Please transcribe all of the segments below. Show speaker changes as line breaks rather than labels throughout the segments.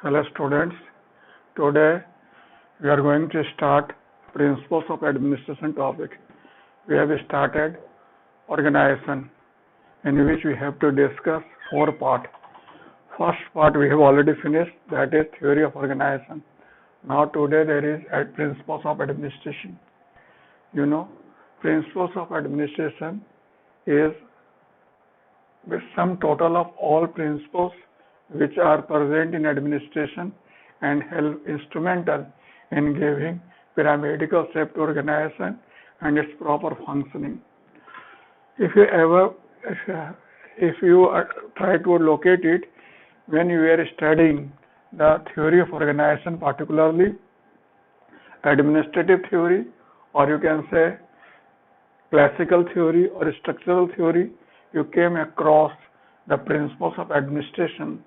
Hello students, today we are going to start Principles of Administration topic. We have started organization, in which we have to discuss 4 parts. First part we have already finished, that is theory of organization. Now today there is Principles of Administration. Principles of Administration is the sum total of all principles which are present in administration and help instrumental in giving pyramidal shape to organization and its proper functioning. If you try to locate it, when you are studying the theory of organization, particularly administrative theory, or you can say classical theory or structural theory, you came across the principles of administration.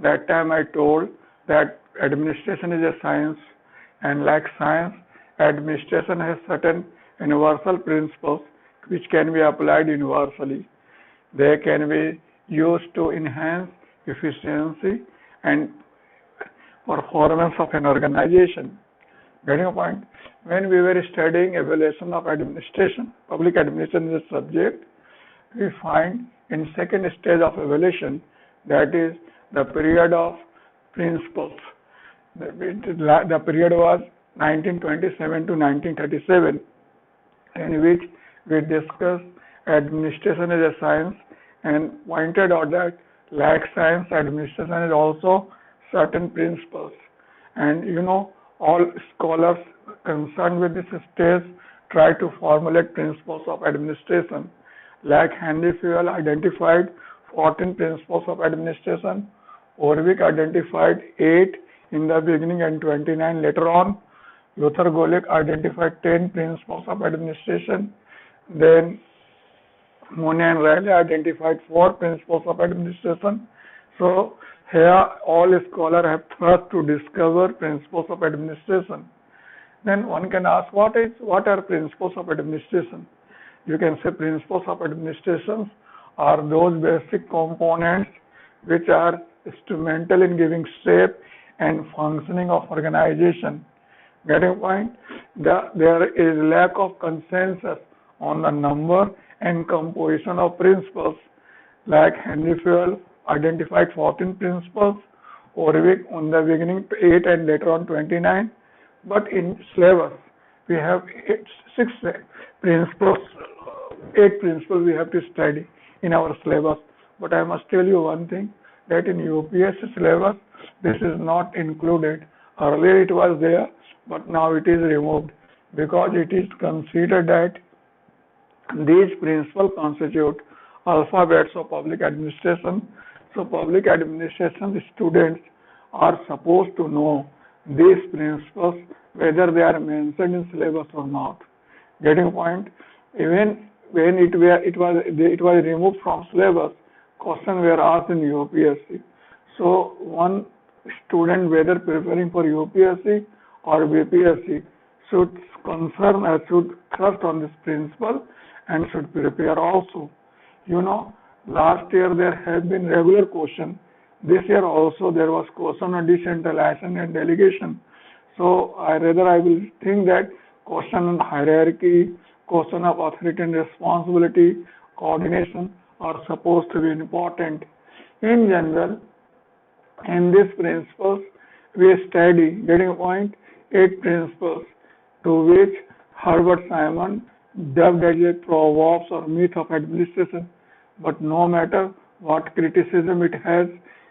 That time I told that administration is a science, and like science, administration has certain universal principles which can be applied universally. They can be used to enhance efficiency and performance of an organization. Getting a point? When we were studying evaluation of administration, public administration is a subject, we find in second stage of evaluation, that is the period of principles. The period was 1927 to 1937, in which we discussed administration as a science and pointed out that like science, administration is also certain principles. And all scholars concerned with this stage try to formulate principles of administration. Like Henry Fayol identified 14 principles of administration, Orvik identified 8 in the beginning and 29 later on. Luther Gulick identified 10 principles of administration. Then Mooney and Riley identified 4 principles of administration. So here all scholars have thrust to discover principles of administration. Then one can ask, what are principles of administration? You can say principles of administration are those basic components which are instrumental in giving shape and functioning of organization. Getting a point? There is lack of consensus on the number and composition of principles. Like Henry Fayol identified 14 principles, Orvik on the beginning 8 and later on 29. But in syllabus we have 8 principles we have to study in our syllabus. But I must tell you one thing, that in UPSC syllabus this is not included. Earlier it was there, but now it is removed because it is considered that these principles constitute alphabets of public administration. So public administration students are supposed to know these principles whether they are mentioned in syllabus or not. Getting point? Even when it was removed from syllabus, questions were asked in UPSC. So one student, whether preparing for UPSC or BPSC, should trust on this principle and should prepare also. Last year there have been regular questions. This year also there was question on decentralization and delegation. So I will think that question on hierarchy, question of authority and responsibility, coordination are supposed to be important. In general, in these principles we study, getting a point, 8 principles to which Herbert Simon dubbed as a proverbs or myth of administration. But no matter what criticism it has,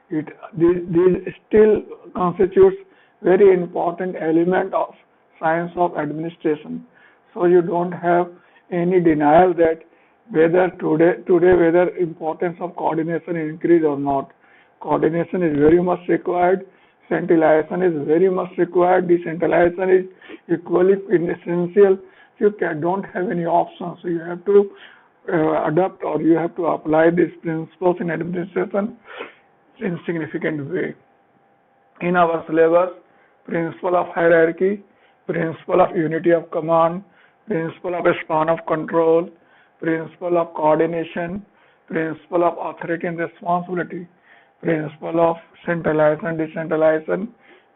these still constitutes very important element of science of administration. So you don't have any denial that whether whether importance of coordination increase or not. Coordination is very much required. Centralization is very much required. Decentralization is equally essential. You don't have any options. So you have to adopt or you have to apply these principles in administration in significant way. In our syllabus, principle of hierarchy, principle of unity of command, principle of span of control, principle of coordination, principle of authority and responsibility, principle of centralization, decentralization,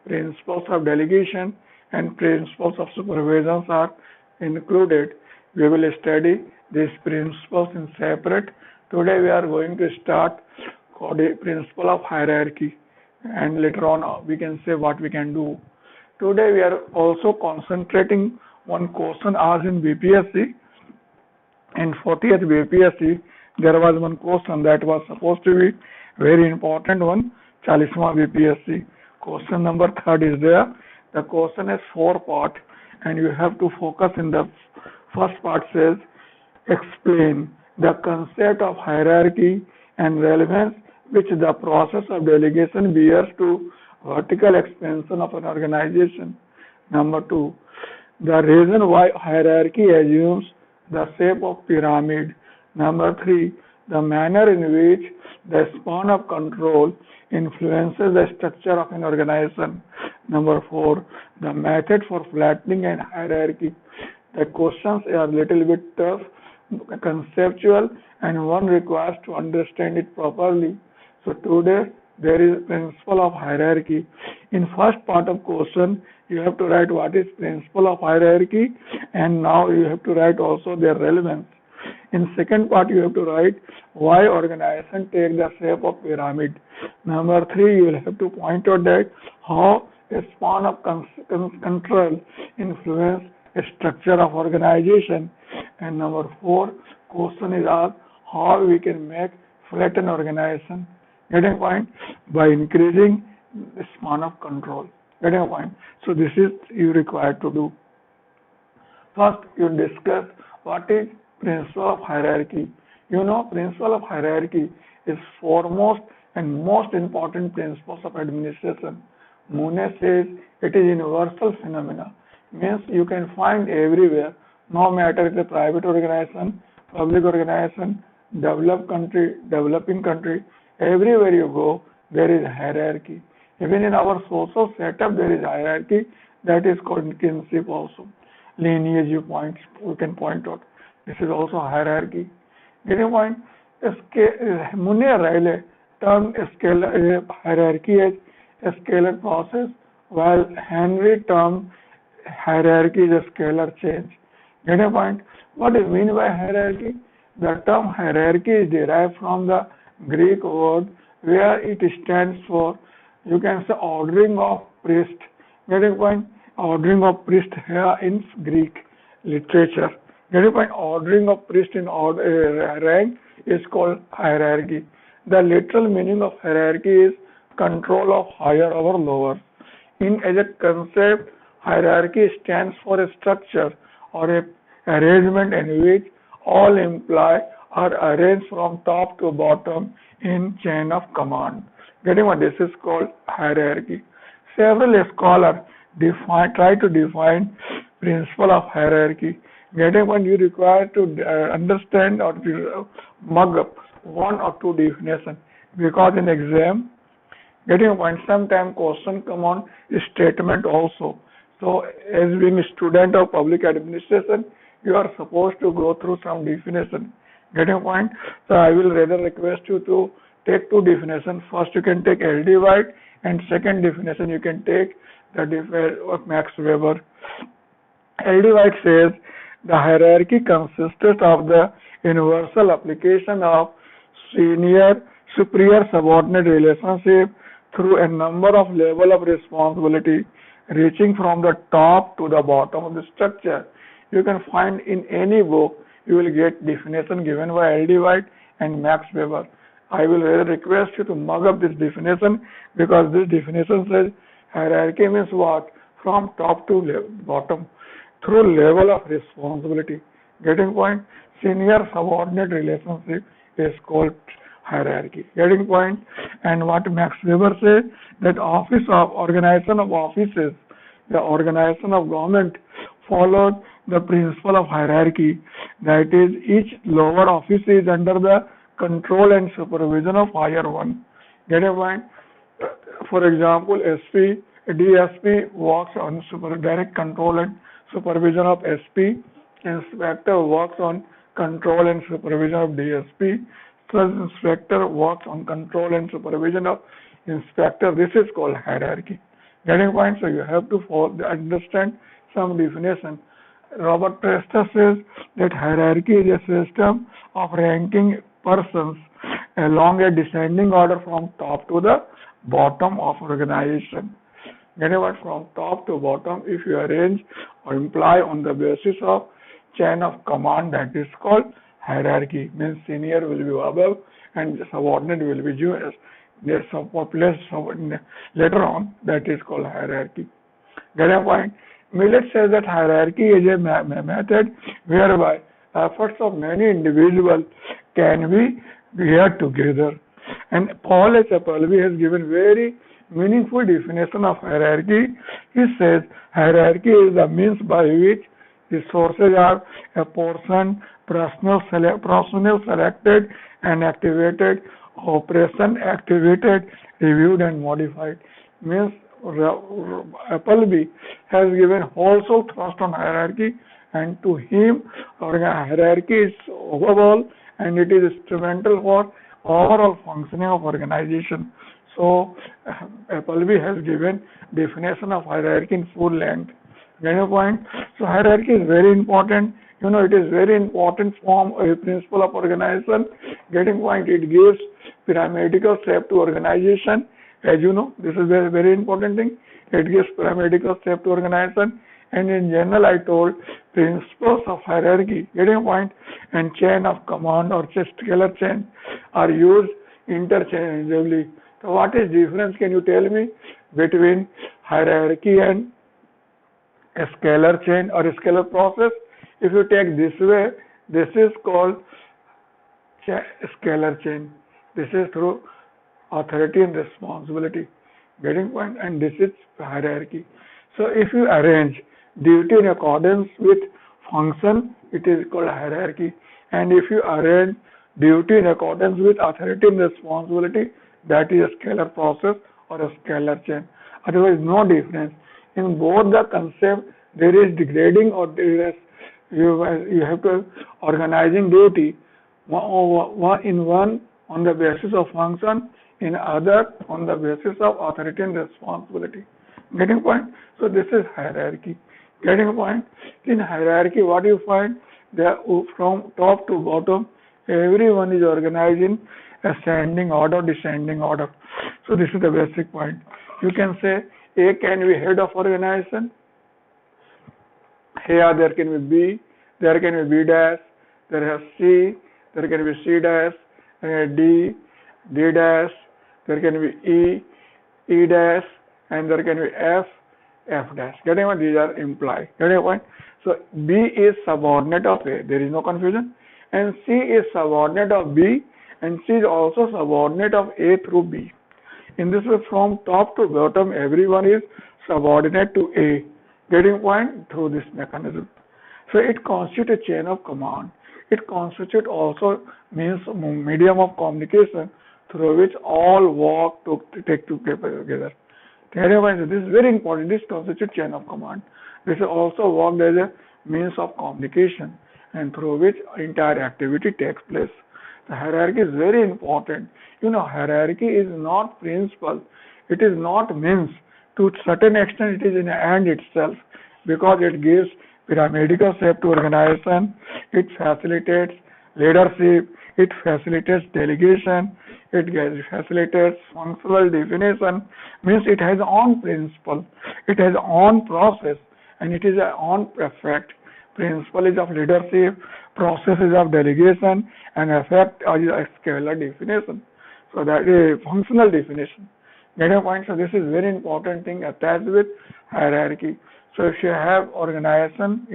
principles of delegation, and principles of supervision are included. We will study these principles in separate. Today we are going to start the principle of hierarchy, and later on we can say what we can do. Today we are also concentrating one question asked in BPSC. In 40th BPSC, there was one question that was supposed to be very important one. 40वां BPSC. Question number 3 is there. The question is 4 part, and you have to focus in the first part says, explain the concept of hierarchy and relevance which the process of delegation bears to vertical expansion of an organization. Number 2, the reason why hierarchy assumes the shape of pyramid. Number 3, the manner in which the span of control influences the structure of an organization. Number 4, the method for flattening and hierarchy. The questions are a little bit tough, conceptual, and one requires to understand it properly. So today there is principle of hierarchy. In first part of question, you have to write what is principle of hierarchy, and now you have to write also their relevance. In second part, you have to write why organization take the shape of pyramid. Number 3, you will have to point out that how a span of control influence a structure of organization. And number 4, question is asked how we can make flatten organization. Getting a point? By increasing the span of control. Getting a point? So this is you required to do. First, you discuss what is principle of hierarchy. You know, principle of hierarchy is foremost and most important principles of administration. Mooney says it is universal phenomena. Means you can find everywhere, no matter it's a private organization, public organization, developed country, developing country, everywhere you go, there is hierarchy. Even in our social setup, there is hierarchy. That is called kinship also. Lineage we can point out. This is also hierarchy. Getting a point? Mooney Riley termed hierarchy as a scalar process, while Henry termed hierarchy is a scalar change. Getting a point? What do you mean by hierarchy? The term hierarchy is derived from the Greek word where it stands for, you can say, ordering of priest. Getting a point? Ordering of priest here in Greek literature. Getting a point? Ordering of priest in rank is called hierarchy. The literal meaning of hierarchy is control of higher over lower. As a concept, hierarchy stands for a structure or a arrangement in which all employees are arranged from top to bottom in chain of command. Getting what this is called hierarchy. Several scholars try to define principle of hierarchy. Getting what you require to understand or to mug up one or two definitions, because in exam, getting a point, sometimes question come on statement also. So as being a student of public administration, you are supposed to go through some definition. Getting a point? So I will rather request you to take two definitions. First you can take L.D. White, and second definition you can take the of Max Weber. L.D. White says the hierarchy consists of the universal application of superior subordinate relationship through a number of levels of responsibility reaching from the top to the bottom of the structure. You can find in any book, you will get definition given by L.D. White and Max Weber. I will rather request you to mug up this definition, because this definition says hierarchy means what? From top to bottom through level of responsibility. Getting point? Senior subordinate relationship is called hierarchy. Getting point? And what Max Weber says, that office of organization of offices, the organization of government followed the principle of hierarchy, that is, each lower office is under the control and supervision of higher one. Get a point? For example, DSP works on direct control and supervision of SP. Inspector works on control and supervision of DSP. Thus, inspector works on control and supervision of inspector. This is called hierarchy. Getting point? So you have to understand some definition. Robert Preston says that hierarchy is a system of ranking persons along a descending order from top to the bottom of organization. Getting what? From top to bottom, if you arrange or imply on the basis of chain of command, that is called hierarchy. Means senior will be above and subordinate will be junior. There's some place later on, that is called hierarchy. Get a point? Millet says that hierarchy is a method whereby efforts of many individuals can be geared together. And Paul H. Appleby has given very meaningful definition of hierarchy. He says hierarchy is the means by which resources are apportioned, personnel selected and activated, operation activated, reviewed and modified. Means Appleby has given wholesale thrust on hierarchy, and to him hierarchy is overall and it is instrumental for overall functioning of organization. So Appleby has given definition of hierarchy in full length. Get your point? So hierarchy is very important. It is very important form a principle of organization. Getting point? It gives pyramidal shape to organization. As you know, this is very, very important thing. It gives pyramidal shape to organization. And in general, I told principles of hierarchy, getting point, and chain of command or scalar chain are used interchangeably. So what is difference? Can you tell me between hierarchy and a scalar chain or a scalar process? If you take this way, this is called scalar chain. This is through authority and responsibility. Getting point? And this is hierarchy. So if you arrange duty in accordance with function, it is called hierarchy. And if you arrange duty in accordance with authority and responsibility, that is a scalar process or a scalar chain. Otherwise, no difference. In both the concept, there is degrading or there is you have to organizing duty in one on the basis of function, in other on the basis of authority and responsibility. Getting point? So this is hierarchy. Getting point? In hierarchy, what you find? There from top to bottom, everyone is organized in ascending order, descending order. So this is the basic point. You can say A can be head of organization. Here there can be B, there can be B dash, there is C, there can be C dash, there can be D dash, there can be E dash, and there can be F dash. Getting what? These are implied. Getting point? So B is subordinate of A. There is no confusion. And C is subordinate of B, and C is also subordinate of A through B. In this way, from top to bottom, everyone is subordinate to A. Getting point? Through this mechanism. So it constitutes a chain of command. It constitutes also means medium of communication through which all work to take together. This is very important. This constitutes chain of command. This is also worked as a means of communication and through which entire activity takes place. The hierarchy is very important. Hierarchy is not principle. It is not means. To a certain extent, it is an end itself because it gives pyramidal shape to organization. It facilitates leadership. It facilitates delegation. It facilitates functional definition. Means it has own principle. It has own process, and it is a own effect. Principle is of leadership, process is of delegation, and effect is a scalar definition. So that is functional definition. Get a point? So this is very important thing attached with hierarchy. So if you have organization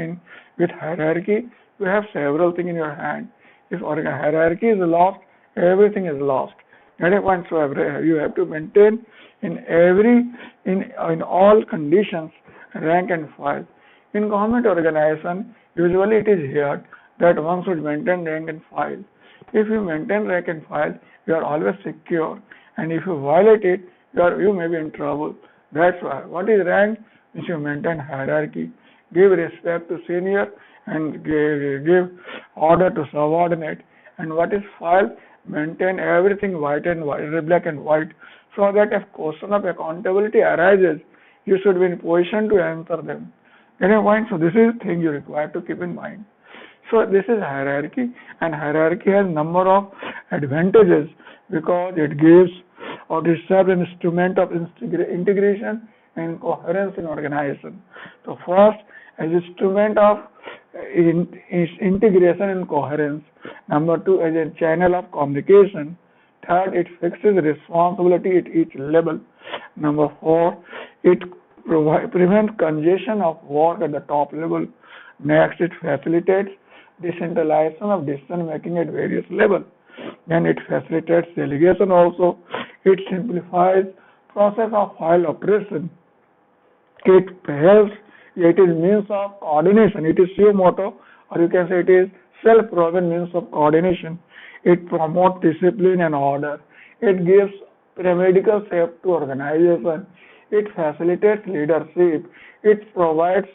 with hierarchy, you have several things in your hand. If hierarchy is lost, everything is lost. Get a point? So you have to maintain in all conditions rank and file. In government organization, usually it is here that one should maintain rank and file. If you maintain rank and file, you are always secure, and if you violate it, you may be in trouble. That's why. What is rank? Means you maintain hierarchy, give respect to senior, and give order to subordinate. And what is file? maintain everything white and white, black and white, so that if question of accountability arises, you should be in position to answer them. Get your point? So this is thing you require to keep in mind. So this is hierarchy, and hierarchy has number of advantages because it gives or it serves an instrument of integration and coherence in organization. So first, as instrument of integration and coherence. Number two, as a channel of communication. Third, it fixes responsibility at each level. Number four, it prevents congestion of work at the top level. Next, it facilitates decentralization of decision making at various levels. Then it facilitates delegation also. It simplifies process of file operation. It helps, it is means of coordination. It is suo moto, or you can say it is self-proven means of coordination. It promotes discipline and order. It gives paramedical shape to organization. It facilitates leadership. It provides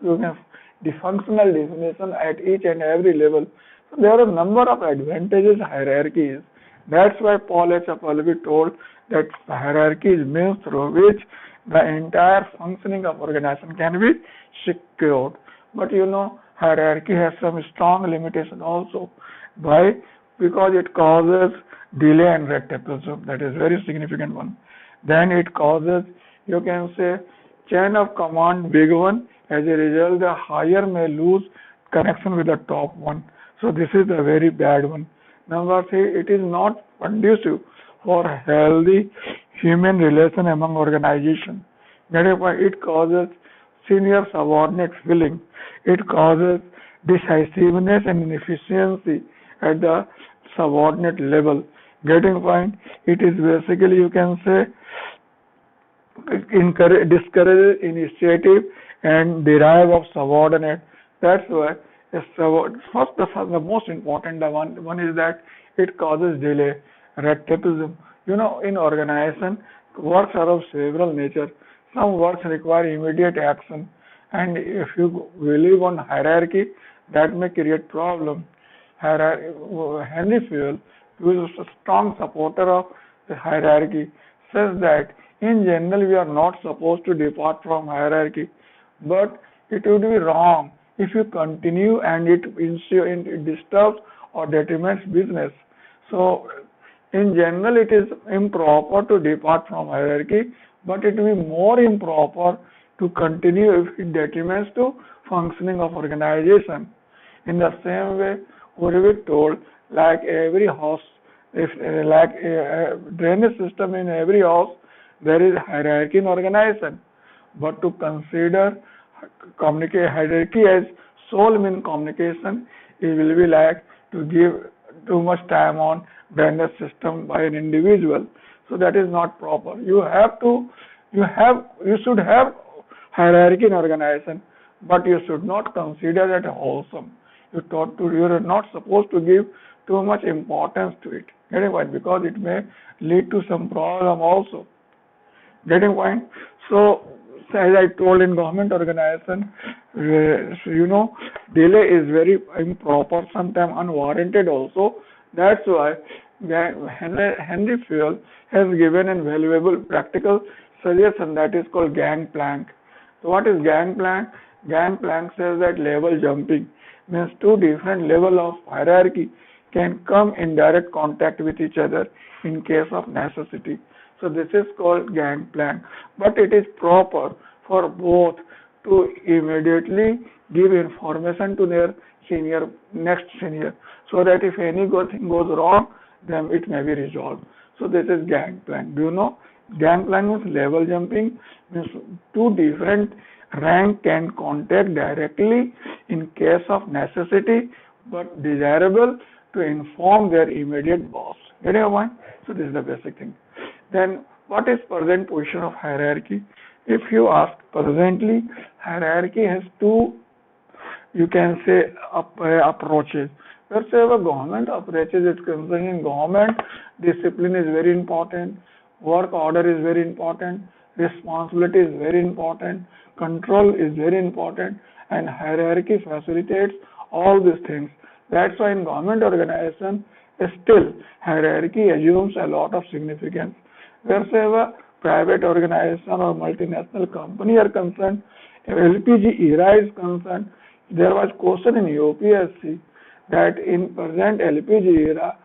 the functional definition at each and every level. So there are a number of advantages hierarchy is. That's why Paul H. Appleby told that hierarchy is means through which the entire functioning of organization can be secured. But hierarchy has some strong limitation also. Why? Because it causes delay and red tapeism. That is very significant one. Then it causes, you can say, chain of command big one. As a result, the higher may lose connection with the top one. So this is a very bad one. Number three, it is not conducive for healthy human relation among organizations. Therefore, it causes senior subordinate feeling. It causes decisiveness and inefficiency at the subordinate level. Getting point? It is basically, you can say, discourages initiative and derive of subordinate. That's why first the most important one is that it causes delay, red tapeism. In organization, works are of several nature. Some works require immediate action, and if you believe on hierarchy, that may create problem. Henry Fayol, who is a strong supporter of the hierarchy, says that in general we are not supposed to depart from hierarchy, but it would be wrong if you continue and it disturbs or detriments business. So in general it is improper to depart from hierarchy, but it will be more improper to continue if it detriments to functioning of organization. In the same way, Urvik told, like every house, if like a drainage system in every house, there is hierarchy in organization. But to consider hierarchy as sole mean communication, it will be like to give too much time on drainage system by an individual. So that is not proper. You should have hierarchy in organization, but you should not consider that wholesome. You are not supposed to give too much importance to it. Getting point? Because it may lead to some problem also. Getting point? So as I told, in government organization, delay is very improper, sometimes unwarranted also. That's why Henry Fayol has given a valuable practical suggestion that is called gangplank. So what is gangplank? Gangplank says that level jumping means two different levels of hierarchy can come in direct contact with each other in case of necessity. So this is called gangplank. But it is proper for both to immediately give information to their next senior, so that if anything goes wrong, then it may be resolved. So this is gangplank. Do you know? Gangplank means level jumping, means two different rank can contact directly in case of necessity, but desirable to inform their immediate boss. Get your point? So this is the basic thing. Then what is present position of hierarchy? If you ask, presently hierarchy has two, you can say, approaches. Wherever government approaches is concerned, in government, discipline is very important, work order is very important, responsibility is very important, control is very important, and hierarchy facilitates all these things. That's why in government organization, Still, hierarchy assumes a lot of significance. Wherever private organization or multinational company are concerned, if LPG era is concerned, there was question in UPSC that in present LPG era,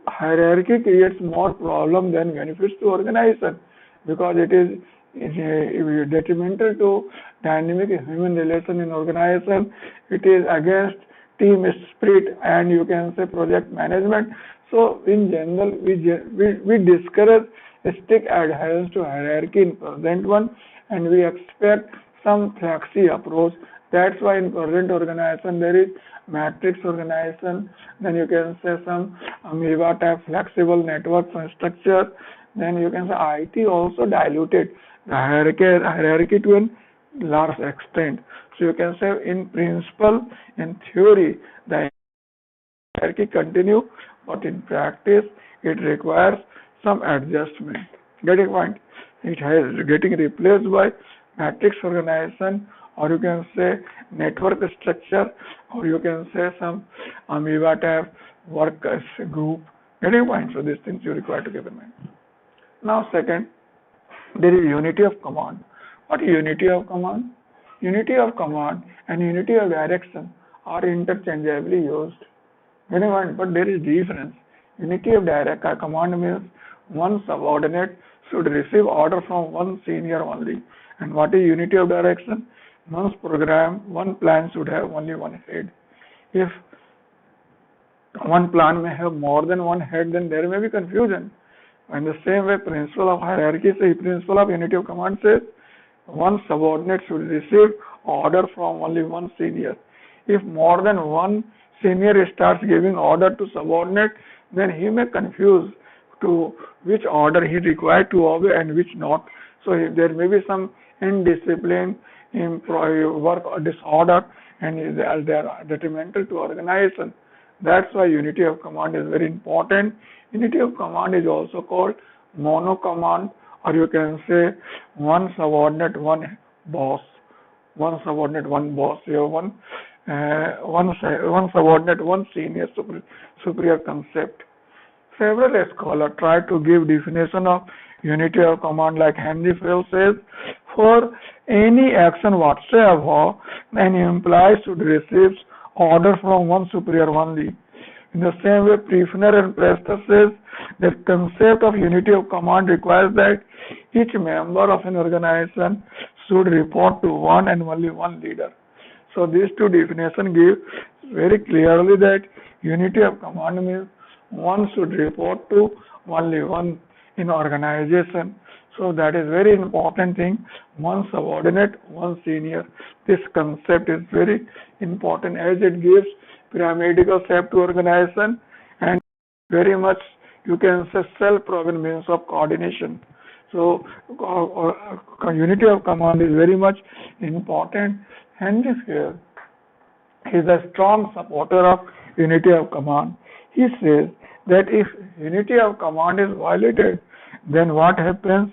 hierarchy creates more problem than benefits to organization because it is detrimental to dynamic human relation in organization. It is against team spirit and you can say project management. So in general, we discourage strict adherence to hierarchy in present one, and we expect some flexi approach. That's why in present organization there is matrix organization, then you can say some amoeba type flexible networks and structure, then you can say IT also diluted the hierarchy to a large extent. So you can say in principle, in theory, the hierarchy continue, but in practice it requires some adjustment. Getting point? It has getting replaced by matrix organization, or you can say network structure, or you can say some amoeba type work group. Getting point? So these things you require to keep in mind. Now second, there is unity of command. What is unity of command? Unity of command and unity of direction are interchangeably used. Getting point? But there is difference. Unity of direct command means one subordinate should receive order from one senior only. And what is unity of direction? One's program, one plan should have only one head. If one plan may have more than one head, then there may be confusion. In the same way, principle of hierarchy says, principle of unity of command says, one subordinate should receive order from only one senior. If more than one senior starts giving order to subordinate, then he may confuse to which order he required to obey and which not. So there may be some indiscipline, work or disorder, and they are detrimental to organization. That's why unity of command is very important. Unity of command is also called mono command, or you can say one subordinate, one boss. One subordinate, one boss. You have one subordinate, one senior superior concept. Several scholars try to give definition of unity of command, like Henry Fell says, for any action whatsoever, an employee should receive order from one superior only. In the same way, Prefner and Prester says that concept of unity of command requires that each member of an organization should report to one and only one leader. So these two definitions give very clearly that unity of command means one should report to only one in organization. So that is very important thing. One subordinate, one senior. This concept is very important as it gives pyramidal shape to organization and very much you can say self-proven means of coordination. So unity of command is very much important. Henry Fell is a strong supporter of unity of command. He says that if unity of command is violated, then what happens?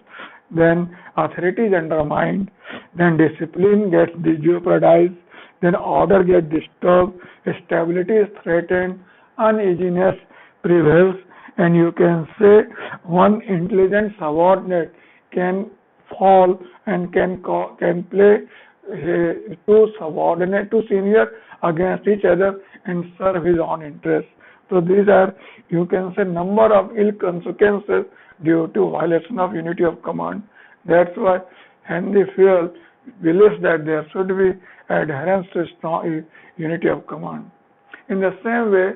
Then authority is undermined, then discipline gets jeopardized, then order gets disturbed, stability is threatened, uneasiness prevails, and you can say one intelligent subordinate can fall and can play two senior against each other and serve his own interests. So these are, you can say, number of ill consequences due to violation of unity of command. That's why Henry Fell believes that there should be adherence to strong unity of command. In the same way,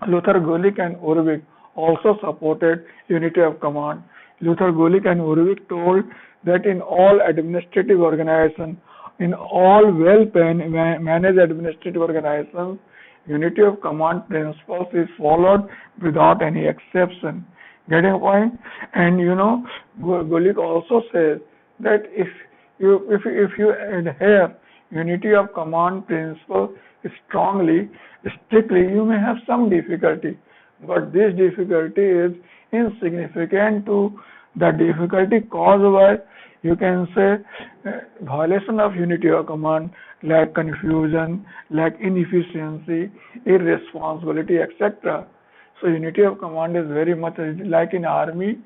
Luther Gulick and Urwig also supported unity of command. Luther Gulick and Urwig told that in all administrative organizations, in all well-managed administrative organizations, unity of command principles is followed without any exception. Getting a point? And Gulick also says that if you adhere unity of command principle strongly, strictly, you may have some difficulty, but this difficulty is insignificant to the difficulty caused by, you can say, violation of unity of command, like confusion, like inefficiency, irresponsibility, etc. So unity of command is very much like in army,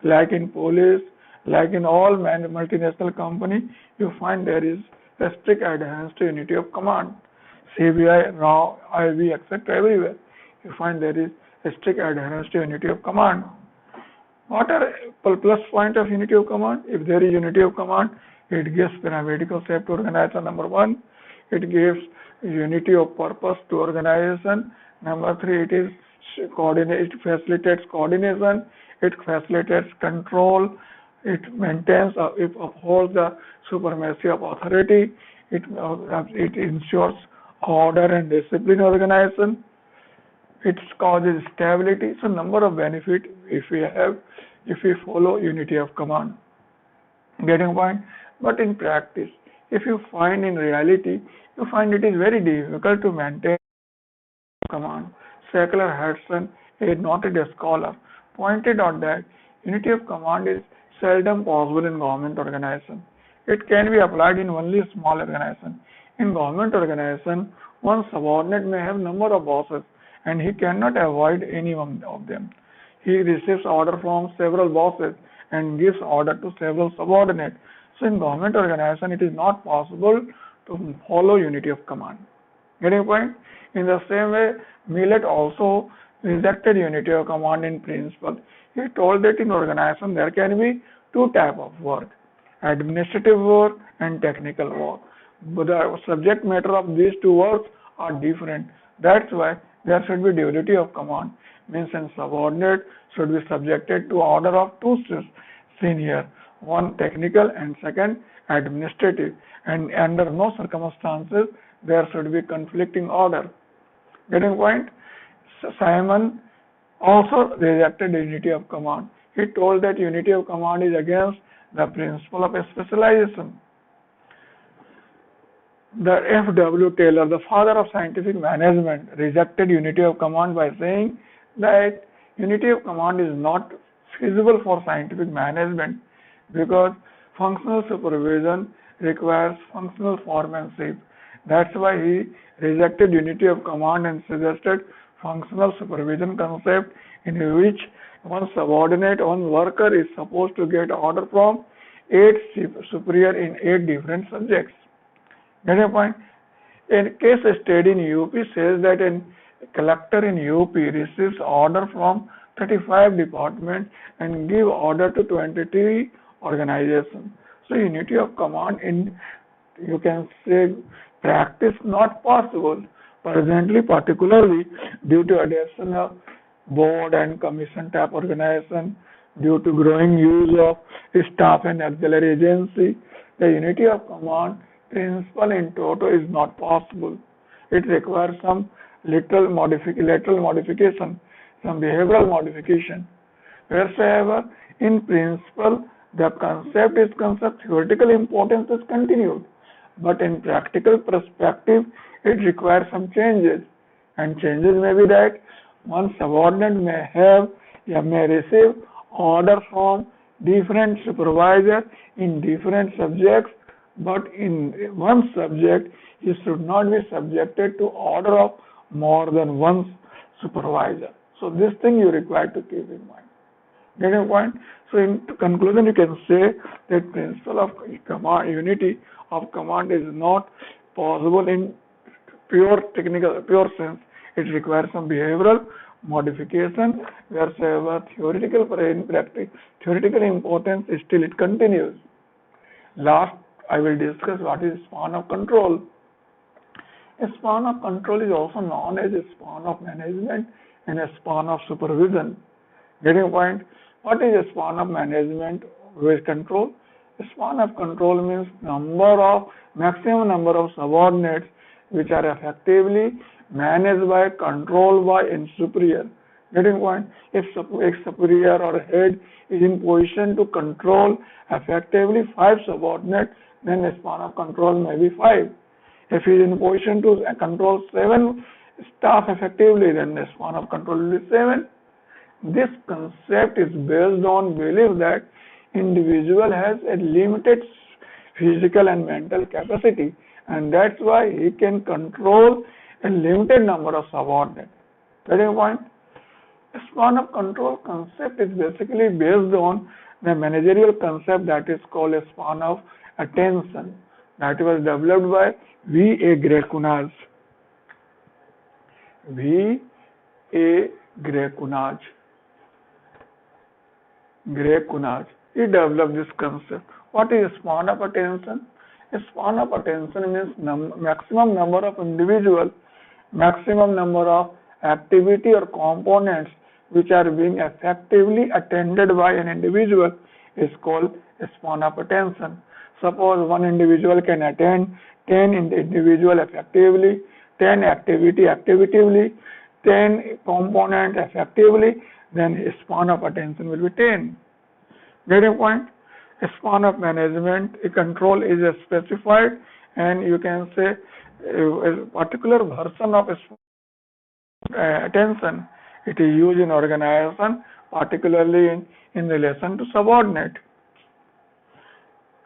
like in police, like in all multinational company. You find there is a strict adherence to unity of command. CBI, RAW, IB, etc. Everywhere you find there is a strict adherence to unity of command. What are plus point of unity of command? If there is unity of command, it gives pyramidal shape to organization. Number one, it gives unity of purpose to organization. Number three, it is coordinate. It facilitates coordination. It facilitates control. It maintains. It upholds the supremacy of authority. It ensures order and discipline organization. It causes stability. So number of benefit if we follow unity of command. Getting point? But in practice, if you find in reality, you find it is very difficult to maintain command. Secular Hudson, a noted scholar, pointed out that unity of command is seldom possible in government organization. It can be applied in only small organization. In government organization, one subordinate may have number of bosses and he cannot avoid any one of them. He receives order from several bosses and gives order to several subordinates. So in government organization, it is not possible to follow unity of command. Getting point? In the same way, Millett also rejected unity of command in principle. He told that in organization there can be two types of work, administrative work and technical work. But the subject matter of these two works are different. That's why there should be duality of command. Means a subordinate should be subjected to order of two senior, one technical and second administrative, and under no circumstances there should be conflicting order. Getting point? Simon also rejected unity of command. He told that unity of command is against the principle of specialization. The F.W. Taylor, the father of scientific management, rejected unity of command by saying that unity of command is not feasible for scientific management because functional supervision requires functional foremanship. That's why he rejected unity of command and suggested functional supervision concept in which one subordinate, one worker is supposed to get order from 8 superior in 8 different subjects. Get a point? A case study in UP says that a collector in UP receives order from 35 departments and give order to 23 organizations. So unity of command in, you can say, practice not possible presently, particularly due to addition of board and commission type organization, due to growing use of staff and auxiliary agency. The unity of command principle in toto is not possible. It requires some lateral modification, some behavioral modification. Wheresoever in principle the concept theoretical importance is continued, but in practical perspective it requires some changes, and changes may be that one subordinate may receive order from different supervisors in different subjects, but in one subject he should not be subjected to order of more than one supervisor. So this thing you require to keep in mind. Getting a point? So in conclusion, you can say that principle of command, unity of command is not possible in pure sense. It requires some behavioral modification, wheresoever theoretical importance still it continues. Last, I will discuss what is span of control. A span of control is also known as a span of management and a span of supervision. Getting a point? What is a span of management with control? A span of control means maximum number of subordinates which are effectively managed by, controlled by, and superior. Getting point? If a superior or head is in position to control effectively 5 subordinates, then a span of control may be 5. If he is in position to control 7 staff effectively, then the span of control will be 7. This concept is based on belief that individual has a limited physical and mental capacity, and that's why he can control a limited number of subordinates. Getting a point? Span of control concept is basically based on the managerial concept that is called a span of attention that was developed by V. A. Gray-Cunha. V. A. Gray-Cunha. He developed this concept. What is span of attention? A span of attention means maximum number of individuals, maximum number of activity or components which are being effectively attended by an individual is called a span of attention. Suppose one individual can attend 10 individual effectively, 10 activity effectively, 10 component effectively, then a span of attention will be 10. Getting point? A span of management, a control is specified, and you can say a particular version of attention. It is used in organization, particularly in relation to subordinate.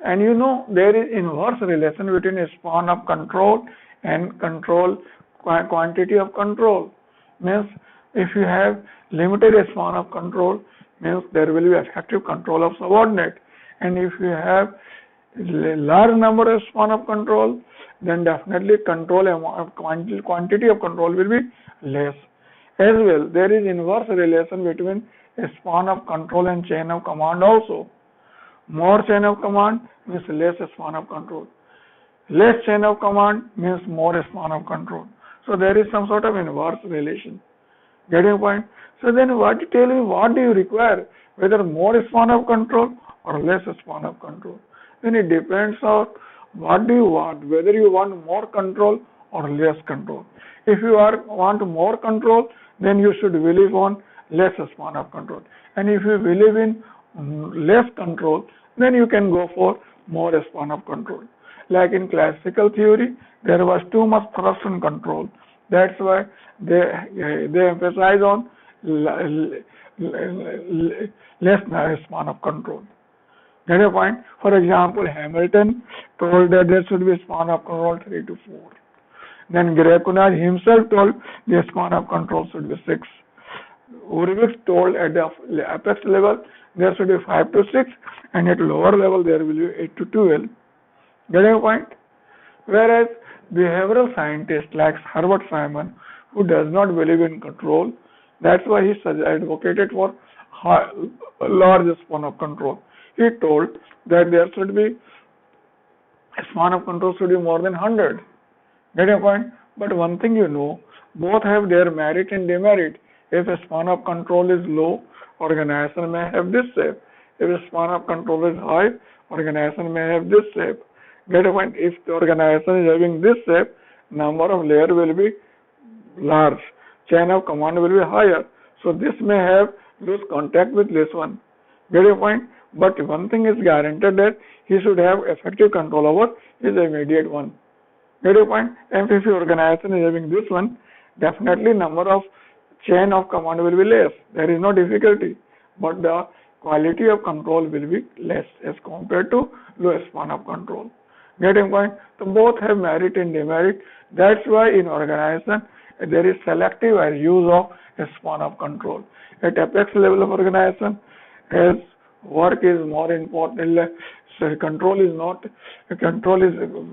And you know there is inverse relation between a span of control and quantity of control. Means if you have limited span of control, means there will be effective control of subordinate. And if you have large number of span of control, then definitely quantity of control will be less. As well, there is inverse relation between a span of control and chain of command also. More chain of command means less span of control. Less chain of command means more span of control. So there is some sort of inverse relation. Getting point? So then tell me what do you require? Whether more span of control or less span of control. Then it depends on what do you want, whether you want more control or less control. If you want more control, then you should believe on less span of control. And if you believe in less control, then you can go for more span of control. Like in classical theory, there was too much thrust and control. That's why they emphasize on less span of control. Get a point? For example, Hamilton told that there should be a span of control 3 to 4. Then Gray-Cunha himself told the span of control should be 6. Hurwitz told at the apex level there should be 5 to 6, and at lower level there will be 8 to 12. Getting a point? Whereas behavioral scientists like Herbert Simon, who does not believe in control, that's why he advocated for large span of control. He told that there should be a span of control should be more than 100. Getting a point? But one thing you know, both have their merit and demerit. If a span of control is low, organization may have this shape. If a span of control is high, organization may have this shape. Get a point? If the organization is having this shape, number of layers will be large, chain of command will be higher. So this may have lose contact with this one. Get a point? But one thing is guaranteed that he should have effective control over his immediate one. Get a point? And if your organization is having this one, definitely number of chain of command will be less. There is no difficulty. But the quality of control will be less as compared to low span of control. Getting point? So both have merit and demerit. That's why in organization there is selective use of a span of control. At apex level of organization, as work is more important, so control is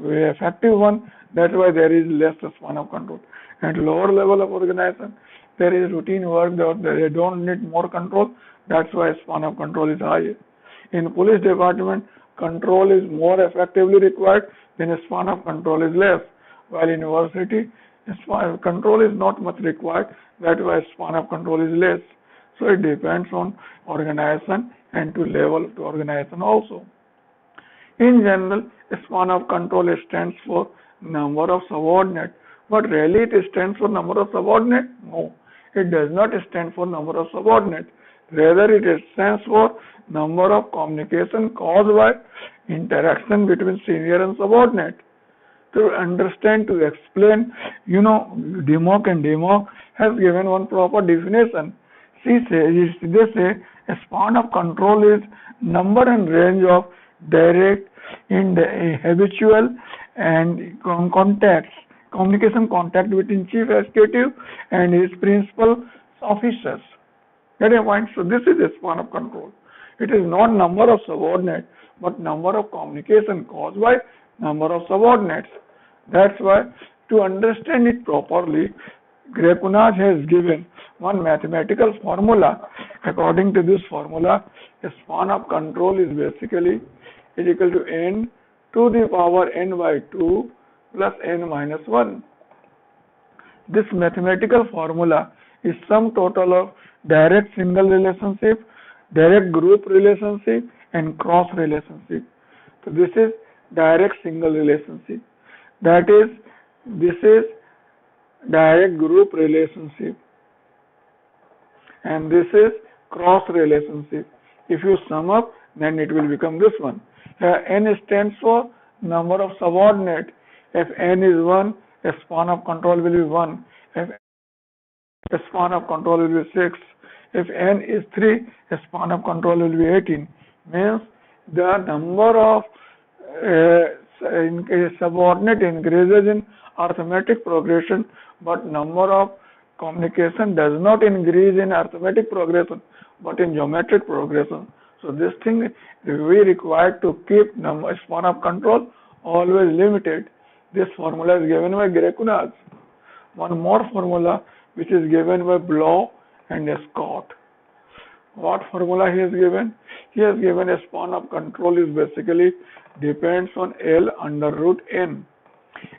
very effective one. That's why there is less span of control. At lower level of organization, there is routine work that they don't need more control. That's why span of control is high. In police department, control is more effectively required, then span of control is less. While in university, control is not much required. That's why span of control is less. So it depends on organization and to level to organization also. In general, span of control stands for number of subordinates. But really it stands for number of subordinates? No, it does not stand for number of subordinates. Rather, it stands for number of communication caused by interaction between senior and subordinate. To understand, to explain, Demock and Demock has given one proper definition. They say a span of control is number and range of direct, habitual and communication contact between chief executive and his principal officers. Get a point? So this is a span of control. It is not number of subordinates, but number of communication caused by number of subordinates. That's why to understand it properly, Grekunaj has given one mathematical formula. According to this formula, a span of control is basically is equal to n to the power n by 2 plus n minus 1. This mathematical formula is sum total of direct single relationship, direct group relationship, and cross relationship. So this is direct single relationship. That is, this is direct group relationship, and this is cross relationship. If you sum up, then it will become this one. Here n stands for number of subordinate. If n is 1, a span of control will be 1. If a span of control will be 6. If n is 3, a span of control will be 18. Means the number of subordinate increases in arithmetic progression, but number of communication does not increase in arithmetic progression, but in geometric progression. So this thing we require to keep number span of control always limited. This formula is given by Grekunaj. One more formula which is given by Bloch and Scott. What formula he has given? He has given a span of control is basically depends on L under root n.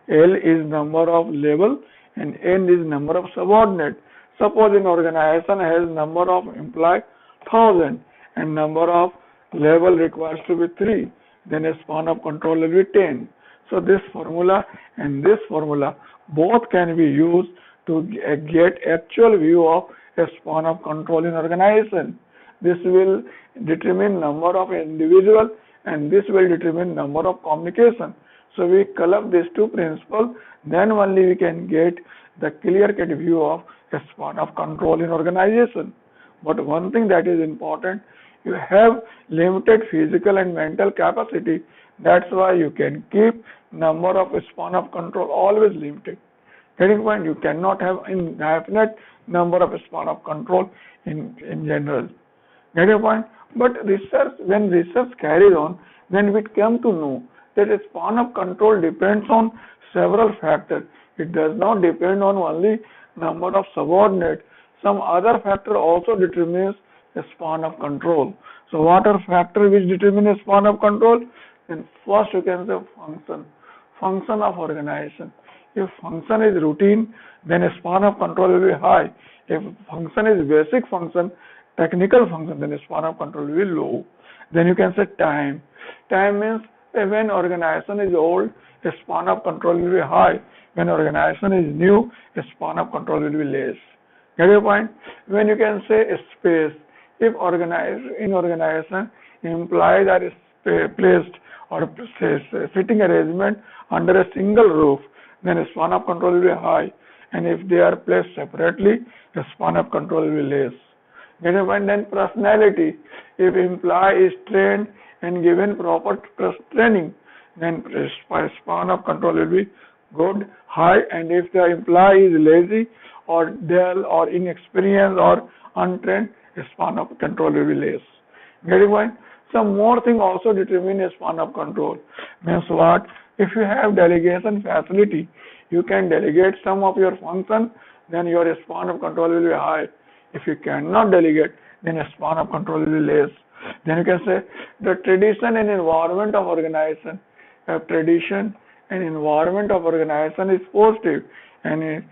L is number of level and n is number of subordinate. Suppose an organization has number of employees 1000 and number of level requires to be 3, then a span of control will be 10. So this formula and this formula both can be used to get actual view of a span of control in organization. This will determine number of individual and this will determine number of communication. So we collect these two principles, then only we can get the clear-cut view of a span of control in organization. But one thing that is important, you have limited physical and mental capacity. That's why you can keep number of span of control always limited. Getting point? You cannot have infinite number of span of control in general. Get your point? But research, when research carries on, then we come to know that a span of control depends on several factors. It does not depend on only number of subordinates. Some other factor also determines a span of control. So what are factors which determine a span of control? Then first you can say function of organization. If function is routine, then a span of control will be high. If function is basic function, technical function, then a span of control will be low. Then you can say time. Time means when organization is old, a span of control will be high. When organization is new, a span of control will be less. Get your point? When you can say space, if in organization employees are placed or sitting arrangement under a single roof, then a span of control will be high. And if they are placed separately, the span of control will be less. Get your point? Then personality. If employee is trained and given proper training, then span of control will be good, high. And if the employee is lazy or dull or inexperienced or untrained, the span of control will be less. Get your point? Some more thing also determine a span of control. Means what? If you have delegation facility, you can delegate some of your function, then your span of control will be high. If you cannot delegate, then a span of control will be less. Then you can say the tradition and environment of organization. If tradition and environment of organization is positive and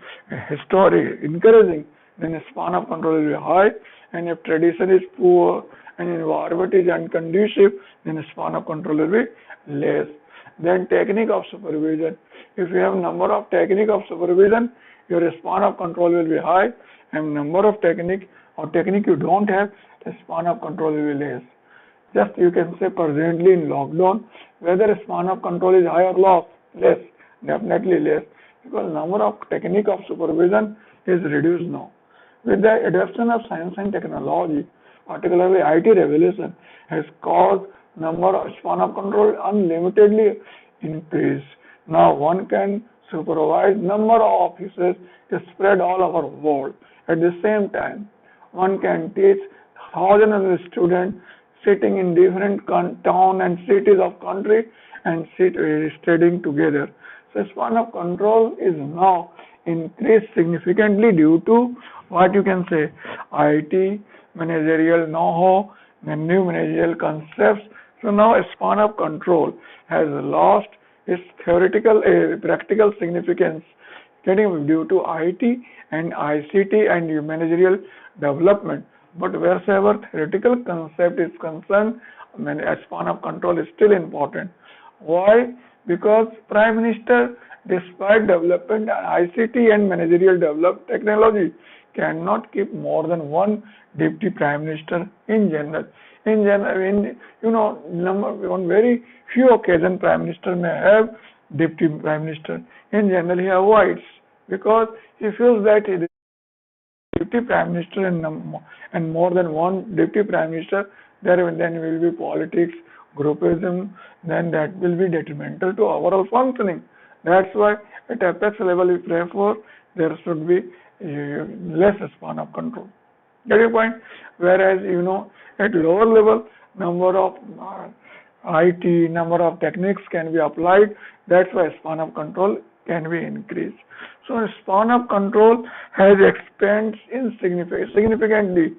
historic, encouraging, then a span of control will be high. And if tradition is poor and environment is unconducive, then a span of control will be less. Then technique of supervision. If you have number of technique of supervision, your span of control will be high, and number of technique or technique you don't have, the span of control will be less. Just you can say presently in lockdown, whether span of control is high or less, definitely less, because number of technique of supervision is reduced now. With the adoption of science and technology, particularly IT revolution, has caused number of span of control unlimitedly increase. Now one can supervise number of offices spread all over the world at the same time. one can teach thousands of students sitting in different town and cities of country and studying together. So span of control is now increased significantly due to what you can say IT, managerial know-how, the new managerial concepts. So now a span of control has lost its theoretical practical significance getting due to IT and ICT and managerial development. But wherever theoretical concept is concerned, a span of control is still important. Why? Because Prime Minister, despite development ICT and managerial technology, cannot keep more than one deputy prime minister in general. On very few occasions, prime minister may have deputy prime minister. In general, he avoids because he feels that deputy prime minister and more than one deputy prime minister, then will be politics, groupism, then that will be detrimental to overall functioning. That's why at apex level we pray for there should be less span of control. Get your point? Whereas at lower level number of IT, number of techniques can be applied. That's why span of control can be increased. So span of control has expanded significantly,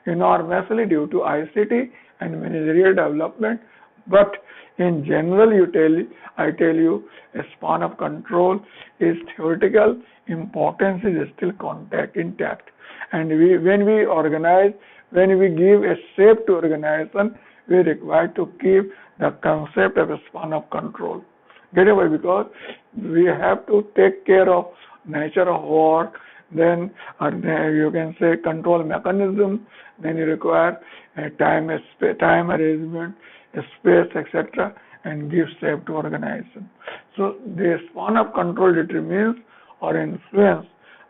enormously due to ICT and managerial development. But in general, I tell you, a span of control is theoretical. Importance is still intact. And when we organize, when we give a shape to organization, we require to keep the concept of a span of control. Get away because we have to take care of nature of work, then you can say control mechanism, then you require a time arrangement, a space, etc., and give shape to organization. So the span of control determines or influence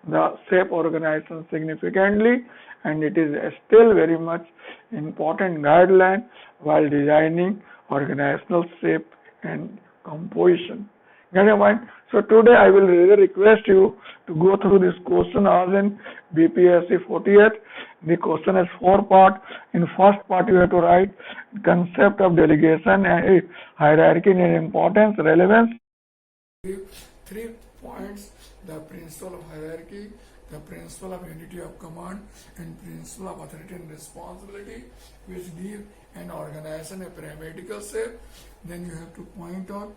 the shape organization significantly, and it is still very much important guideline while designing organizational shape and composition. Get your mind? So today I will really request you to go through this question as in BPSC 48. The question has 4 parts. In first part you have to write concept of delegation and hierarchy and importance, relevance. 3 points: the principle of hierarchy, the principle of unity of command, and principle of authority and responsibility, which give an organization a pyramidal shape. Then you have to point out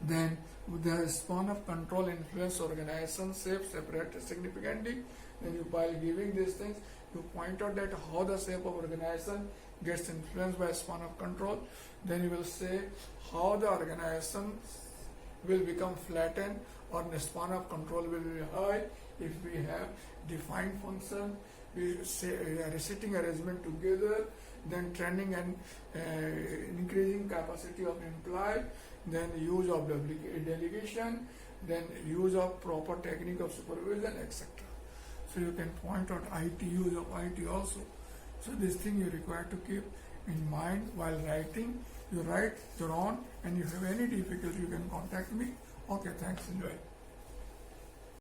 then the span of control influence organization shape separate significantly. Then while giving these things, you point out that how the shape of organization gets influenced by span of control. Then you will say how the organization will become flattened or the span of control will be high if we have defined function, we say sitting arrangement together, then training and increasing capacity of employee, then use of delegation, then use of proper technique of supervision, etc. So you can point out IT, use of IT also. So this thing you require to keep in mind while writing. You write your own, and if you have any difficulty you can contact me. Okay, thanks, enjoy.